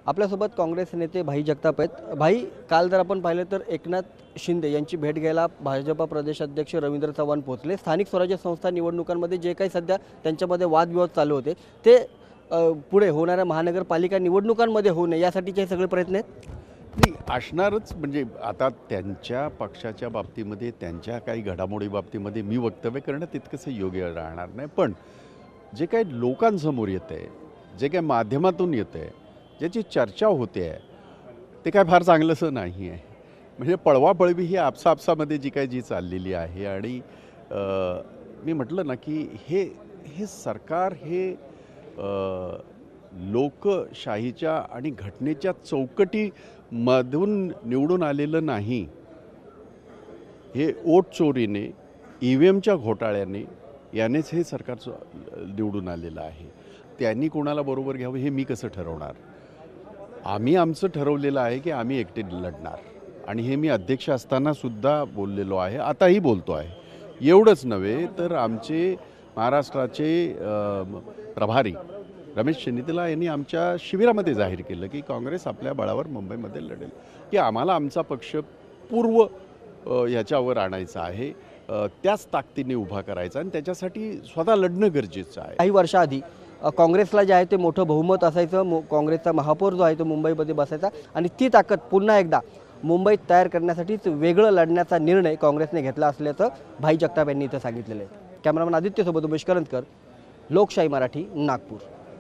आपल्यासोबत काँग्रेस नेते भाई जगताप आहेत। भाई, काल जर आपण पाहिलं तर एकनाथ शिंदे यांची भेट घ्यायला भाजपा प्रदेशाध्यक्ष रवींद्र चव्हाण पोहोचले। स्थानिक स्वराज्य संस्था निवडणुकांमध्ये जे काही सध्या त्यांच्यामध्ये वादविवाद चालू होते ते पुढे होणाऱ्या महानगरपालिका निवडणुकांमध्ये होऊ नये यासाठीचे हे सगळे प्रयत्न आहेत। नाही असणारच, म्हणजे आता त्यांच्या पक्षाच्या बाबतीमध्ये त्यांच्या काही घडामोडी बाबतीमध्ये मी वक्तव्य करणं तितकंसं योग्य राहणार नाही। पण जे काही लोकांसमोर येतं आहे, जे काही माध्यमातून येतं आहे, ज्याची चर्चा होते आहे ते काय फार चांगलंसं नाही आहे। म्हणजे पळवापळवी ही आपसामध्ये जी चाललेली आहे आणि मी म्हटलं ना की हे सरकार हे लोकशाहीच्या आणि घटनेच्या चौकटीमधून निवडून आलेलं नाही। हे वोट चोरीने, EVMच्या घोटाळ्याने यानेच हे सरकार निवडून आलेलं आहे। त्यांनी कोणाला बरोबर घ्यावं हे मी कसं ठरवणार? आम्ही आमचं ठरवलेलं आहे की आम्ही एकटे लढणार आणि हे मी अध्यक्ष असताना सुद्धा बोललेलो आहे, आताही बोलतो आहे। एवढंच नव्हे तर आमचे महाराष्ट्राचे प्रभारी रमेश चन्नीतला यांनी आमच्या शिबिरामध्ये जाहीर केलं की काँग्रेस आपल्या बळावर मुंबईमध्ये लढेल, की आम्हाला आमचा पक्ष पूर्व याच्यावर आणायचा आहे, त्याच ताकदीने उभा करायचा आणि त्याच्यासाठी स्वतः लढणं गरजेचं आहे। काही वर्षाआधी काँग्रेसला जे आहे ते मोठं बहुमत असायचं, काँग्रेसचा महापौर जो आहे तो मुंबईमध्ये बसायचा आणि ती ताकद पुन्हा एकदा मुंबईत तयार करण्यासाठीच वेगळं लढण्याचा निर्णय काँग्रेसने घेतला असल्याचं भाई जगताप यांनी इथं सांगितलेलं आहे। कॅमेरामन आदित्यसोबत उमेश करंजकर, लोकशाही मराठी, नागपूर।